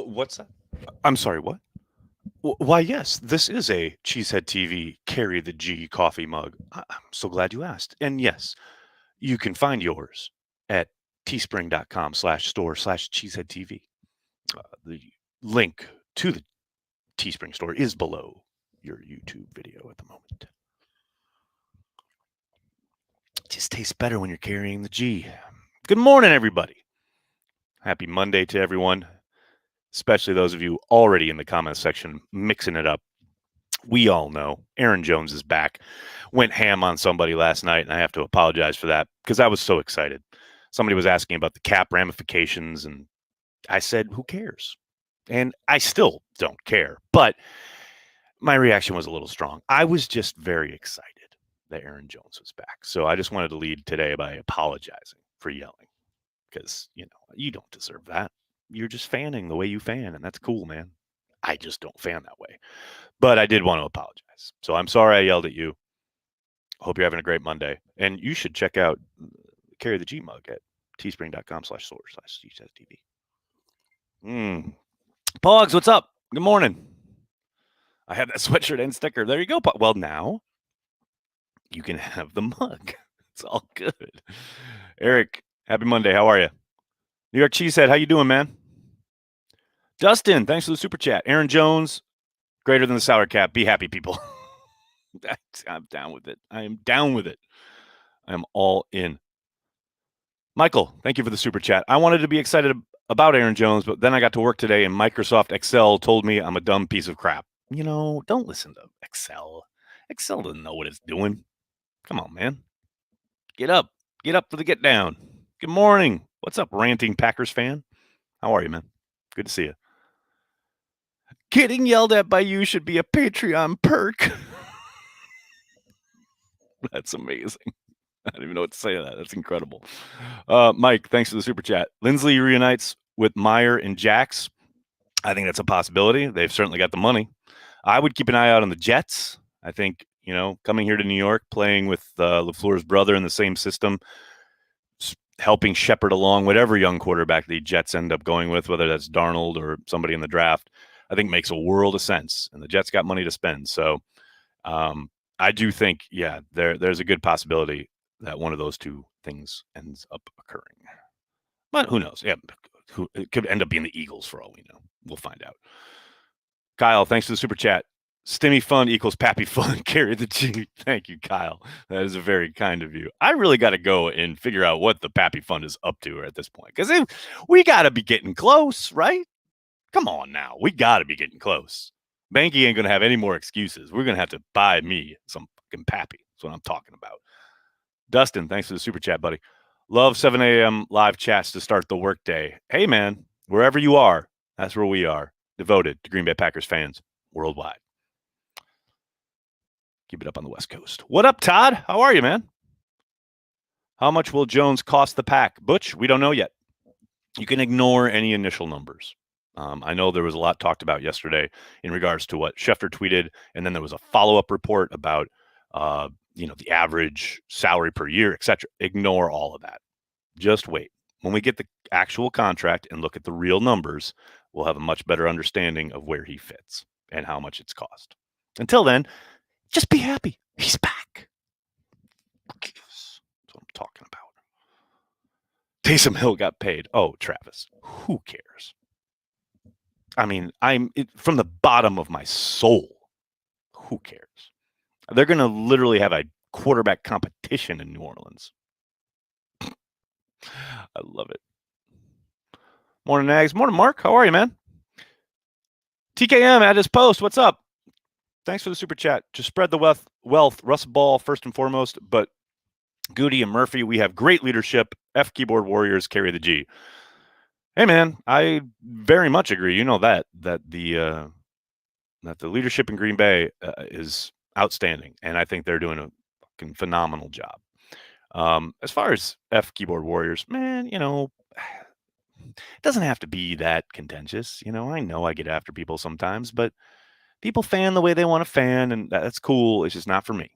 What's that? I'm sorry, what? Why, yes, this is a Cheesehead TV Carry the G coffee mug. I'm so glad you asked. And yes, you can find yours at teespring.com/store/cheeseheadtv. The link to the Teespring store is below your YouTube video at the moment. It just tastes better when you're carrying the G. Good morning, everybody. Happy Monday to everyone, especially those of you already in the comments section mixing it up. We all know Aaron Jones is back. Went ham on somebody last night, and I have to apologize for that because I was so excited. Somebody was asking about the cap ramifications, and I said, who cares? And I still don't care, but my reaction was a little strong. I was just very excited that Aaron Jones was back. So I just wanted to lead today by apologizing for yelling because, you don't deserve that. You're just fanning the way you fan, and that's cool, man. I just don't fan that way. But I did want to apologize. So I'm sorry I yelled at you. Hope you're having a great Monday. And you should check out Carry the G mug at teespring.com/store/CSTV. Pogs, what's up? Good morning. I had that sweatshirt and sticker. There you go. Well, now you can have the mug. It's all good. Eric, happy Monday. How are you? New York Cheesehead, how you doing, man? Dustin, thanks for the super chat. Aaron Jones, greater than the salary cap. Be happy, people. I'm down with it. I am down with it. I am all in. Michael, thank you for the super chat. I wanted to be excited about Aaron Jones, but then I got to work today and Microsoft Excel told me I'm a dumb piece of crap. Don't listen to Excel. Excel doesn't know what it's doing. Come on, man. Get up. Get up for the get down. Good morning. What's up, ranting Packers fan? How are you, man? Good to see you. Getting yelled at by you should be a Patreon perk. That's amazing. I don't even know what to say to that. That's incredible. Mike, thanks for the super chat. Linsley reunites with Meyer and Jax. I think that's a possibility. They've certainly got the money. I would keep an eye out on the Jets. I think, coming here to New York, playing with LaFleur's brother in the same system, helping shepherd along whatever young quarterback the Jets end up going with, whether that's Darnold or somebody in the draft, I think makes a world of sense. And the Jets got money to spend. So I do think, there's a good possibility that one of those two things ends up occurring. But who knows? Yeah, it could end up being the Eagles for all we know. We'll find out. Kyle, thanks for the super chat. Stimmy fun equals pappy fun. Carry the G. Thank you, Kyle. That is very kind of you. I really got to go and figure out what the pappy fun is up to at this point because we got to be getting close, right? Come on now. We got to be getting close. Banky ain't going to have any more excuses. We're going to have to buy me some fucking pappy. That's what I'm talking about. Dustin, thanks for the super chat, buddy. Love 7 a.m. live chats to start the workday. Hey, man, wherever you are, that's where we are. Devoted to Green Bay Packers fans worldwide. Keep it up on the West Coast. What up, Todd? How are you, man? How much will Jones cost the Pack? Butch, we don't know yet. You can ignore any initial numbers. I know there was a lot talked about yesterday in regards to what Schefter tweeted, and then there was a follow-up report about the average salary per year, etc. Ignore all of that. Just wait. When we get the actual contract and look at the real numbers, we'll have a much better understanding of where he fits and how much it's cost. Until then, just be happy. He's back. That's what I'm talking about. Taysom Hill got paid. Oh, Travis, who cares? I mean, from the bottom of my soul, who cares? They're going to literally have a quarterback competition in New Orleans. I love it. Morning, Nags. Morning, Mark. How are you, man? TKM at his post. What's up? Thanks for the super chat. Just spread the wealth. Russ Ball first and foremost, but Goody and Murphy, we have great leadership. F keyboard warriors carry the G. Hey, man, I very much agree. You know that the leadership in Green Bay is outstanding, and I think they're doing a fucking phenomenal job. As far as F keyboard warriors, man, it doesn't have to be that contentious. I know I get after people sometimes, but people fan the way they want to fan, and that's cool. It's just not for me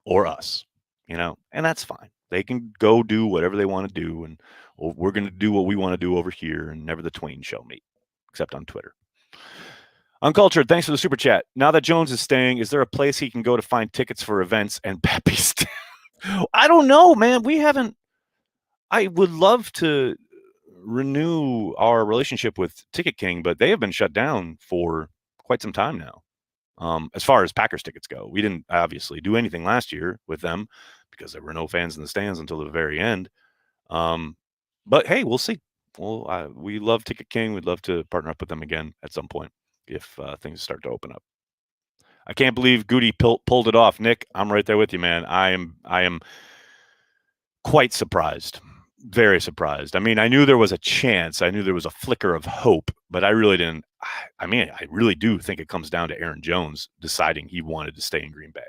or us, and that's fine. They can go do whatever they want to do, and we're going to do what we want to do over here, and never the twain shall meet. except on Twitter. Uncultured, thanks for the super chat. Now that Jones is staying, is there a place he can go to find tickets for events and Pepe's? I don't know, man. We haven't. I would love to renew our relationship with Ticket King, but they have been shut down for quite some time now. As far as Packers tickets go, we didn't obviously do anything last year with them because there were no fans in the stands until the very end. But hey, we'll see. Well, we love Ticket King. We'd love to partner up with them again at some point if things start to open up. I can't believe Goody pulled it off, Nick. I'm right there with you, man. I am quite surprised. Very surprised. I mean, I knew there was a chance. I knew there was a flicker of hope, but I really didn't. I mean, I really do think it comes down to Aaron Jones deciding he wanted to stay in Green Bay.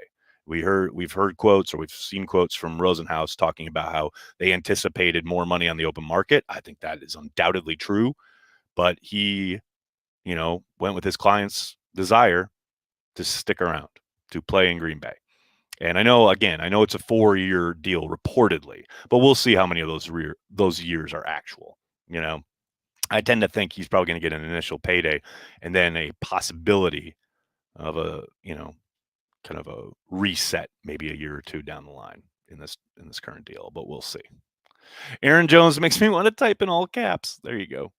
We've heard quotes, or we've seen quotes from Rosenhaus talking about how they anticipated more money on the open market. I think that is undoubtedly true, but he, went with his client's desire to stick around, to play in Green Bay. And I know it's a 4-year deal reportedly, but we'll see how many of those years are actual. I tend to think he's probably going to get an initial payday and then a possibility of a, kind of a reset maybe a year or two down the line in this current deal, but we'll see. Aaron Jones makes me want to type in all caps. There you go.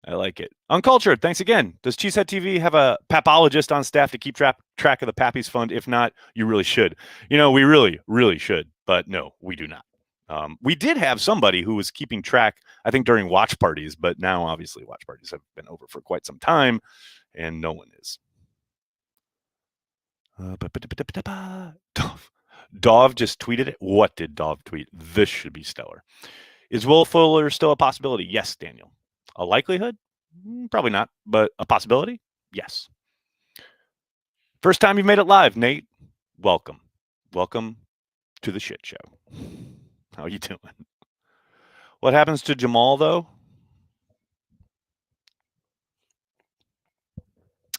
I like it. Uncultured, thanks again. Does Cheesehead TV have a papologist on staff to keep track of the Pappy's Fund? If not, you really should. We really, really should. But no, we do not. We did have somebody who was keeping track, I think, during watch parties, but now obviously watch parties have been over for quite some time, and no one is. Dov just tweeted it. What did Dov tweet? This should be stellar. Is Will Fuller still a possibility? Yes, Daniel. A likelihood? Probably not, but a possibility? Yes. First time you've made it live, Nate. Welcome. Welcome to the shit show. How you doing? What happens to Jamal, though?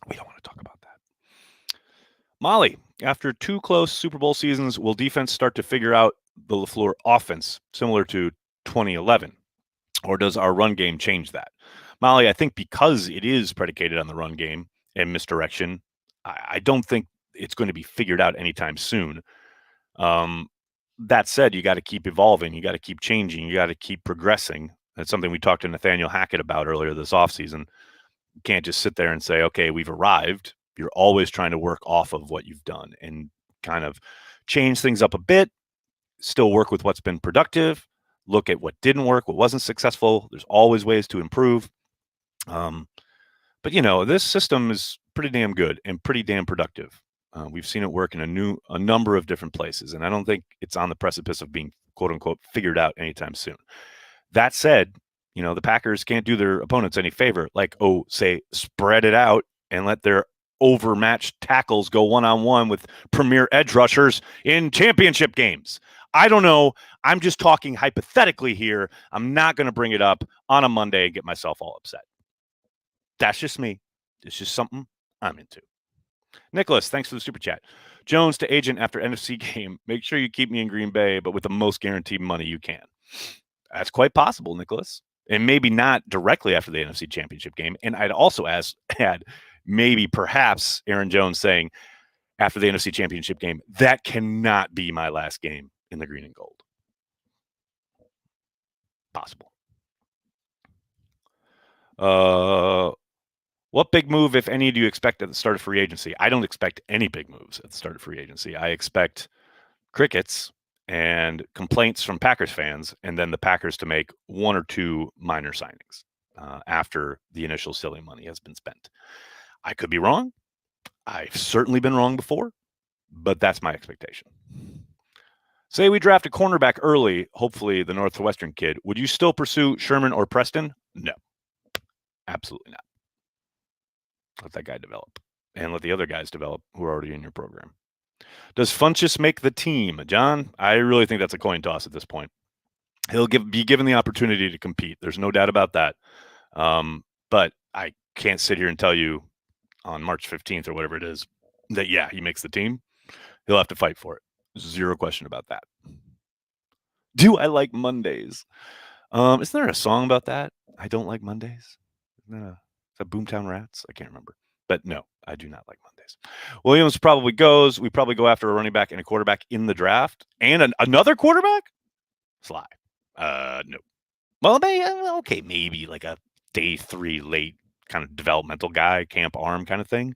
We don't want to talk about that. Molly, after 2 close Super Bowl seasons, will defense start to figure out the LaFleur offense, similar to 2011? Or does our run game change that? Molly, I think because it is predicated on the run game and misdirection, I don't think it's going to be figured out anytime soon. That said, you got to keep evolving. You got to keep changing. You got to keep progressing. That's something we talked to Nathaniel Hackett about earlier this offseason. You can't just sit there and say, okay, we've arrived. You're always trying to work off of what you've done and kind of change things up a bit, still work with what's been productive, look at what didn't work, what wasn't successful. There's always ways to improve. But this system is pretty damn good and pretty damn productive. We've seen it work in a number of different places, and I don't think it's on the precipice of being quote unquote figured out anytime soon. That said, the Packers can't do their opponents any favor, like, say, spread it out and let their overmatched tackles go one-on-one with premier edge rushers in championship games. I don't know. I'm just talking hypothetically here. I'm not going to bring it up on a Monday and get myself all upset. That's just me. It's just something I'm into. Nicholas, thanks for the super chat. Jones to agent after NFC game. Make sure you keep me in Green Bay, but with the most guaranteed money you can. That's quite possible, Nicholas. And maybe not directly after the NFC Championship game. And I'd also add maybe perhaps Aaron Jones saying after the NFC Championship game, that cannot be my last game in the green and gold. Possible. What big move, if any, do you expect at the start of free agency? I don't expect any big moves at the start of free agency. I expect crickets and complaints from Packers fans, and then the Packers to make 1 or 2 minor signings after the initial silly money has been spent. I could be wrong. I've certainly been wrong before, but that's my expectation. Say we draft a cornerback early, hopefully the Northwestern kid. Would you still pursue Sherman or Preston? No, absolutely not. Let that guy develop and let the other guys develop who are already in your program. Does Funchess make the team? John, I really think that's a coin toss at this point. He'll be given the opportunity to compete. There's no doubt about that. But I can't sit here and tell you on March 15th or whatever it is that, yeah, he makes the team. He'll have to fight for it. Zero question about that. Do I like Mondays? Isn't there a song about that? I don't like Mondays. Is the Boomtown Rats? I can't remember. But no, I do not like Mondays. Williams probably goes. We probably go after a running back and a quarterback in the draft. And another quarterback? Sly. No. Well, okay, maybe like a day 3 late kind of developmental guy, camp arm kind of thing.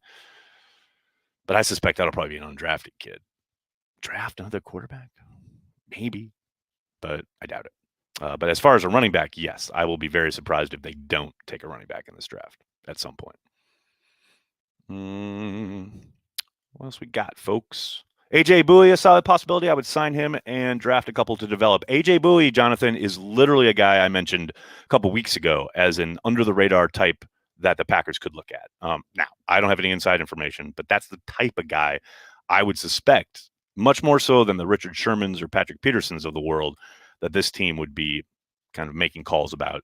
But I suspect that'll probably be an undrafted kid. Draft another quarterback? Maybe, but I doubt it. But as far as a running back, yes, I will be very surprised if they don't take a running back in this draft at some point. What else we got, folks? AJ Bowie, a solid possibility. I would sign him and draft a couple to develop. AJ Bowie, Jonathan, is literally a guy I mentioned a couple weeks ago as an under-the-radar type that the Packers could look at. Now, I don't have any inside information, but that's the type of guy I would suspect, much more so than the Richard Shermans or Patrick Petersons of the world, that this team would be kind of making calls about.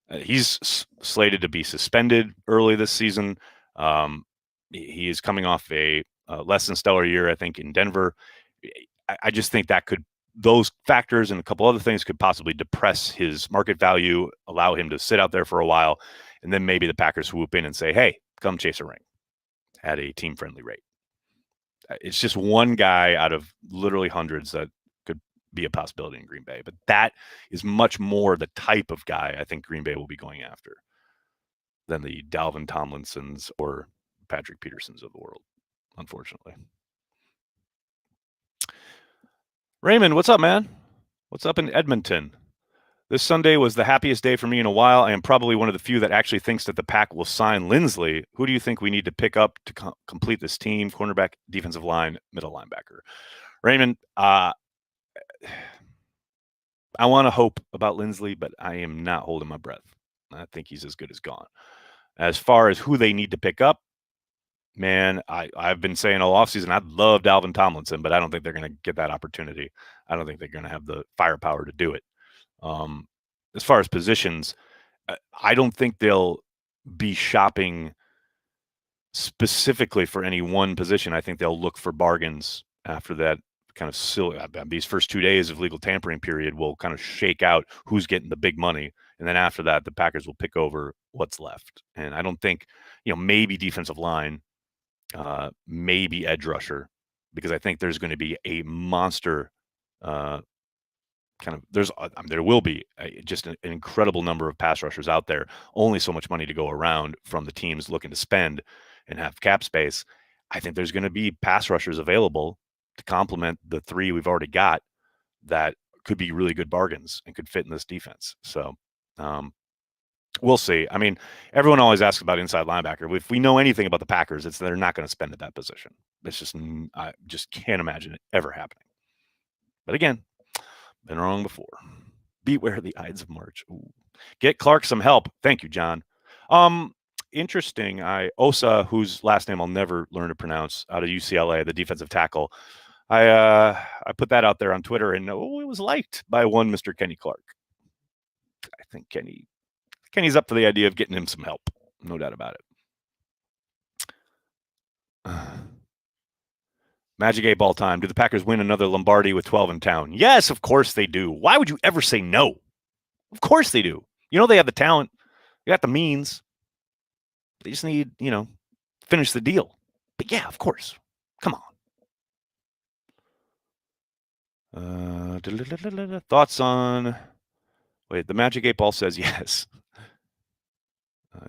He's slated to be suspended early this season. He is coming off a less than stellar year, I think, in Denver. I just think that those factors and a couple other things could possibly depress his market value, allow him to sit out there for a while, and then maybe the Packers swoop in and say, hey, come chase a ring at a team-friendly rate. It's just one guy out of literally hundreds that could be a possibility in Green Bay. But that is much more the type of guy I think Green Bay will be going after than the Dalvin Tomlinsons or Patrick Petersons of the world, unfortunately. Raymond, what's up, man? What's up in Edmonton? This Sunday was the happiest day for me in a while. I am probably one of the few that actually thinks that the Pack will sign Linsley. Who do you think we need to pick up to complete this team? Cornerback, defensive line, middle linebacker. Raymond, I want to hope about Linsley, but I am not holding my breath. I think he's as good as gone. As far as who they need to pick up, man, I've been saying all offseason, I'd love Dalvin Tomlinson, but I don't think they're going to get that opportunity. I don't think they're going to have the firepower to do it. As far as positions, I don't think they'll be shopping specifically for any one position. I think they'll look for bargains after that kind of silly. These first 2 days of legal tampering period will kind of shake out who's getting the big money. And then after that, the Packers will pick over what's left. And I don't think, maybe defensive line, maybe edge rusher, because I think there's going to be a monster there will be just an incredible number of pass rushers out there. Only so much money to go around from the teams looking to spend and have cap space. I think there's going to be pass rushers available to complement the 3 we've already got that could be really good bargains and could fit in this defense. So we'll see. I mean, everyone always asks about inside linebacker. If we know anything about the Packers, it's they're not going to spend at that position. It's just, I just can't imagine it ever happening. But again, been wrong before. Beware the Ides of March. Ooh. Get Clark some help. Thank you, John. Interesting. Osa, whose last name I'll never learn to pronounce, out of UCLA, the defensive tackle. I put that out there on Twitter, and it was liked by one Mr. Kenny Clark. I think Kenny's up for the idea of getting him some help. No doubt about it. Magic 8-ball time. Do the Packers win another Lombardi with 12 in town? Yes, of course they do. Why would you ever say no? Of course they do. They have the talent. They got the means. They just need, finish the deal. But yeah, of course. Come on. Thoughts on... Wait, the Magic 8-ball says yes.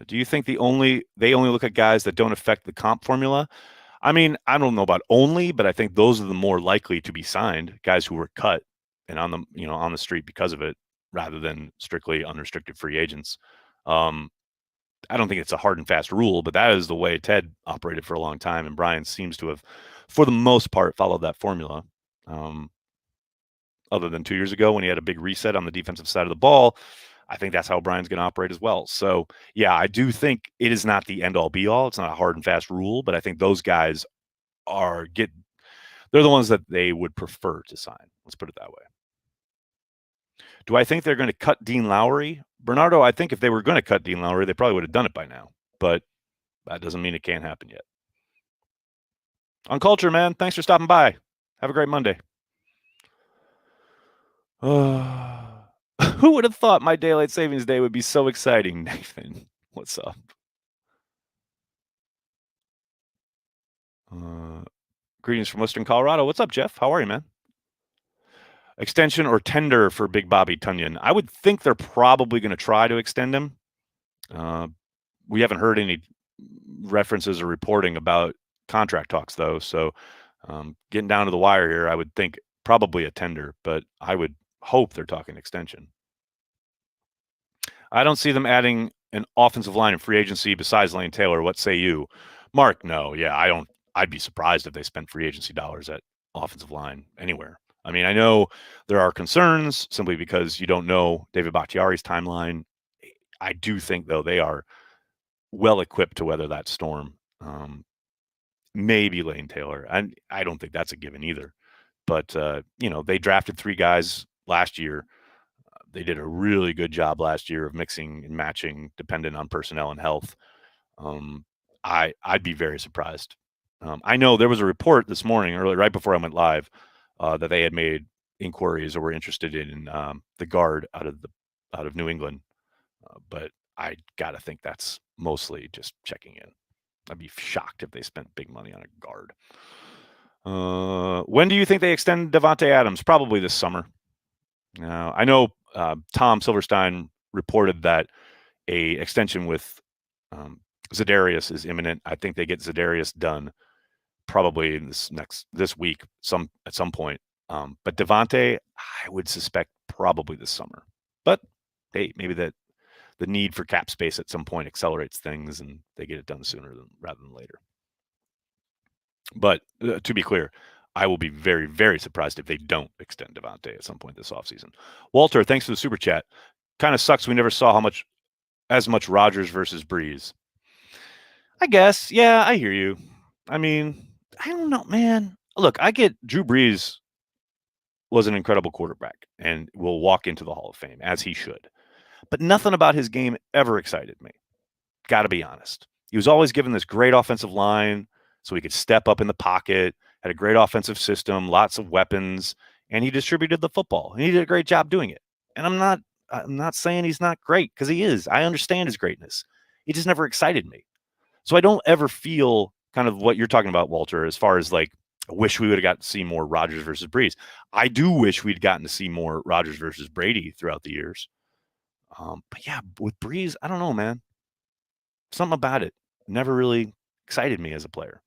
Do you think they only look at guys that don't affect the comp formula? I mean, I don't know about only, but I think those are the more likely to be signed, guys who were cut and on the street because of it, rather than strictly unrestricted free agents. I don't think it's a hard and fast rule, but that is the way Ted operated for a long time, and Brian seems to have, for the most part, followed that formula. Other than 2 years ago when he had a big reset on the defensive side of the ball, I think that's how Brian's going to operate as well. So, yeah, I do think it is not the end-all, be-all. It's not a hard and fast rule, but I think those guys they're the ones that they would prefer to sign. Let's put it that way. Do I think they're going to cut Dean Lowry? Bernardo, I think if they were going to cut Dean Lowry, they probably would have done it by now. But that doesn't mean it can't happen yet. On Culture, man, thanks for stopping by. Have a great Monday. Who would have thought my daylight savings day would be so exciting, Nathan? What's up? Greetings from Western Colorado. What's up, Jeff? How are you, man? Extension or tender for Big Bobby Tunyon? I would think they're probably going to try to extend him. We haven't heard any references or reporting about contract talks, though. So getting down to the wire here, I would think probably a tender, but I would hope they're talking extension. I don't see them adding an offensive line in free agency besides Lane Taylor. What say you? Mark, no. Yeah, I don't. I'd be surprised if they spent free agency dollars at offensive line anywhere. I mean, I know there are concerns simply because you don't know David Bakhtiari's timeline. I do think, though, they are well equipped to weather that storm. Maybe Lane Taylor. And I don't think that's a given either. But, they drafted 3 guys last year. They did a really good job last year of mixing and matching dependent on personnel and health. I'd be very surprised. I know there was a report this morning, early right before I went live, that they had made inquiries or were interested in the guard out of New England, but I gotta think that's mostly just checking in. I'd be shocked if they spent big money on a guard. When do you think they extend Davante Adams? Probably this summer. I know Tom Silverstein reported that a extension with Za'Darius is imminent. I think they get Za'Darius done probably in this week, at some point. But Davante, I would suspect probably this summer. But hey, maybe the need for cap space at some point accelerates things and they get it done sooner rather than later. But to be clear, I will be very, very surprised if they don't extend Davante at some point this offseason. Walter, thanks for the super chat. Kind of sucks we never saw as much Rodgers versus Brees. I guess. Yeah, I hear you. I mean, I don't know, man. Look, I get Drew Brees was an incredible quarterback and will walk into the Hall of Fame, as he should. But nothing about his game ever excited me. Got to be honest. He was always given this great offensive line so he could step up in the pocket, had a great offensive system, lots of weapons, and he distributed the football. And he did a great job doing it. And I'm not saying he's not great, because he is. I understand his greatness. He just never excited me. So I don't ever feel kind of what you're talking about, Walter, as far as like, I wish we would have got to see more Rodgers versus Brees. I do wish we'd gotten to see more Rodgers versus Brady throughout the years. But yeah, with Brees, I don't know, man. Something about it never really excited me as a player.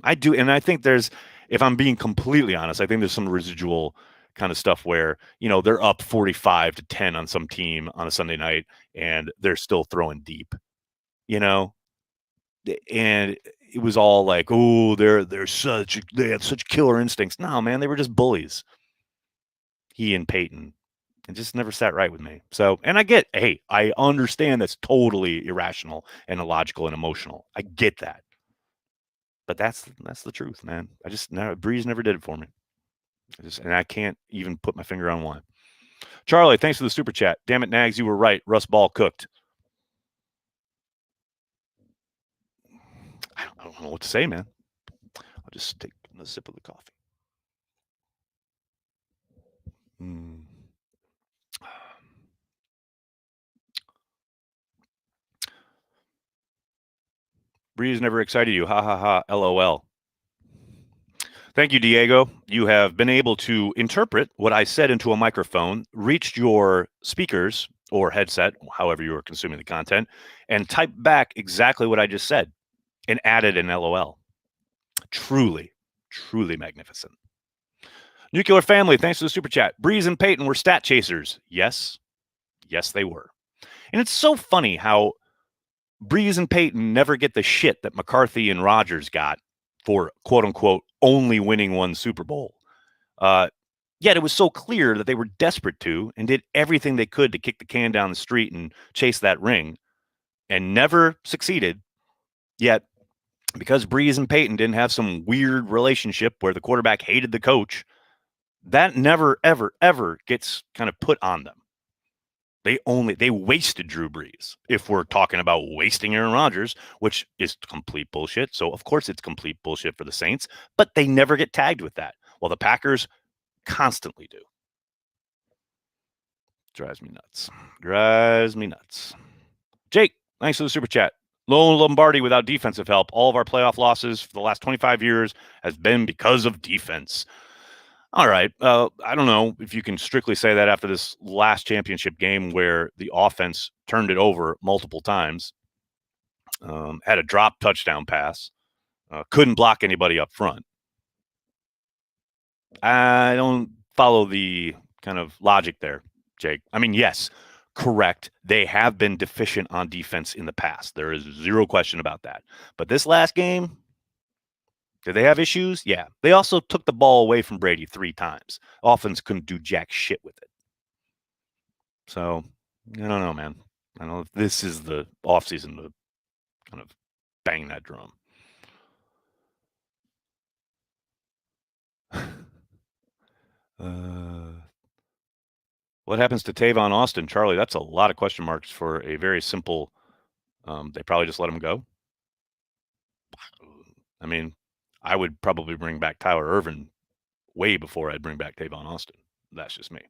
I do, and I think if I'm being completely honest, I think there's some residual kind of stuff where, they're up 45-10 on some team on a Sunday night and they're still throwing deep, and it was all like, oh, they have such killer instincts. No, man, they were just bullies. He and Peyton. It just never sat right with me. So, and I understand that's totally irrational and illogical and emotional. I get that. But that's the truth, man. Breeze never did it for me. And I can't even put my finger on why. Charlie, thanks for the super chat. Damn it, Nags, you were right. Russ Ball cooked. I don't know what to say, man. I'll just take a sip of the coffee. Breeze never excited you. Ha ha ha. LOL. Thank you, Diego. You have been able to interpret what I said into a microphone, reached your speakers or headset, however you are consuming the content, and typed back exactly what I just said and added an LOL. Truly, truly magnificent. Nuclear Family, thanks for the super chat. Breeze and Peyton were stat chasers. Yes. Yes, they were. And it's so funny how Breeze and Peyton never get the shit that McCarthy and Rodgers got for, quote unquote, only winning one Super Bowl. Yet it was so clear that they were desperate to and did everything they could to kick the can down the street and chase that ring and never succeeded. Yet, because Breeze and Peyton didn't have some weird relationship where the quarterback hated the coach, that never, ever, ever gets kind of put on them. They wasted Drew Brees. If we're talking about wasting Aaron Rodgers, which is complete bullshit. So of course it's complete bullshit for the Saints, but they never get tagged with that. Well, the Packers constantly do. Drives me nuts. Jake, thanks for the super chat. Lone Lombardi without defensive help. All of our playoff losses for the last 25 years has been because of defense. All right. I don't know if you can strictly say that after this last championship game where the offense turned it over multiple times, had a drop touchdown pass, couldn't block anybody up front. I don't follow the kind of logic there, Jake. I mean, yes, correct. They have been deficient on defense in the past. There is zero question about that. But this last game, did they have issues? Yeah. They also took the ball away from Brady 3 times. Offense couldn't do jack shit with it. So, I don't know, man. I don't know if this is the offseason to kind of bang that drum. What happens to Tavon Austin? Charlie, that's a lot of question marks for a very simple, they probably just let him go. I mean, I would probably bring back Tyler Ervin way before I'd bring back Tavon Austin. That's just me.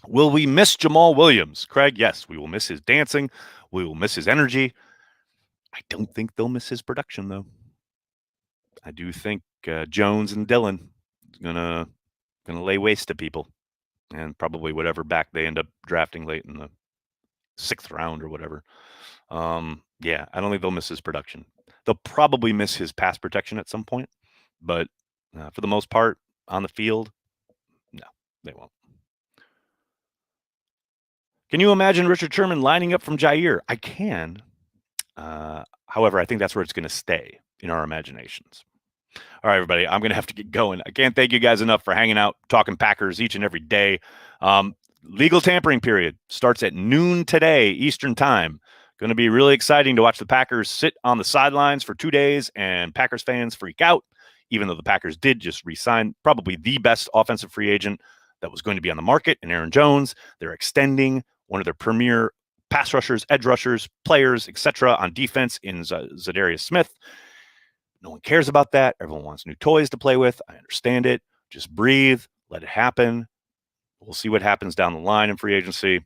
Will we miss Jamal Williams? Craig, yes, we will miss his dancing. We will miss his energy. I don't think they'll miss his production, though. I do think Jones and Dillon is gonna lay waste to people, and probably whatever back they end up drafting late in the 6th round or whatever. Yeah, I don't think they'll miss his production. They'll probably miss his pass protection at some point, but for the most part, on the field, no, they won't. Can you imagine Richard Sherman lining up from Jair? I can. However, I think that's where it's going to stay in our imaginations. All right, everybody, I'm going to have to get going. I can't thank you guys enough for hanging out, talking Packers each and every day. Legal tampering period starts at noon today, Eastern time. Going to be really exciting to watch the Packers sit on the sidelines for 2 days and Packers fans freak out, even though the Packers did just re-sign probably the best offensive free agent that was going to be on the market in Aaron Jones. They're extending one of their premier pass rushers, edge rushers, players, etc. on defense in Zadarius Smith. No one cares about that. Everyone wants new toys to play with. I understand it. Just breathe. Let it happen. We'll see what happens down the line in free agency.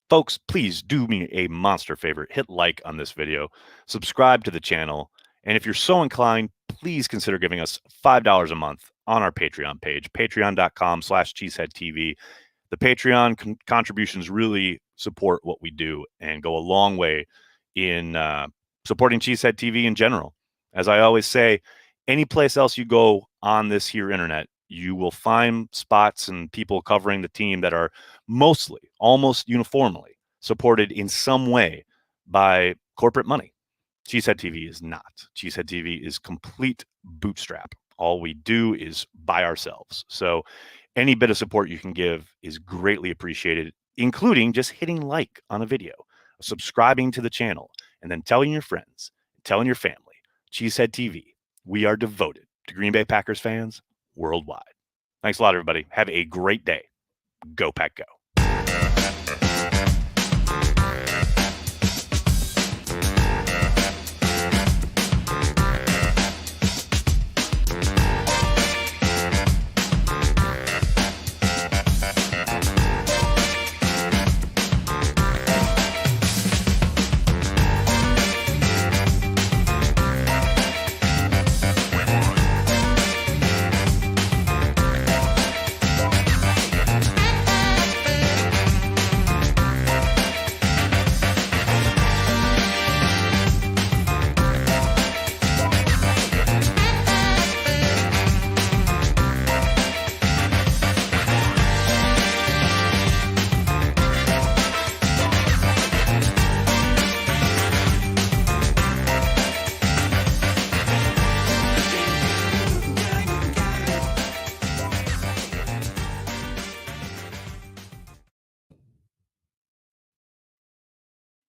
Folks, please do me a monster favor. Hit like on this video. Subscribe to the channel. And if you're so inclined, please consider giving us $5 a month on our Patreon page, patreon.com/cheeseheadtv. The Patreon contributions really support what we do and go a long way in supporting Cheesehead TV in general. As I always say, any place else you go on this here internet, you will find spots and people covering the team that are mostly, almost uniformly supported in some way by corporate money. Cheesehead TV is not. Cheesehead TV is complete bootstrap. All we do is by ourselves. So any bit of support you can give is greatly appreciated, including just hitting like on a video, subscribing to the channel, and then telling your friends, telling your family. Cheesehead TV, we are devoted to Green Bay Packers fans worldwide. Thanks a lot, everybody. Have a great day. Go Pack Go.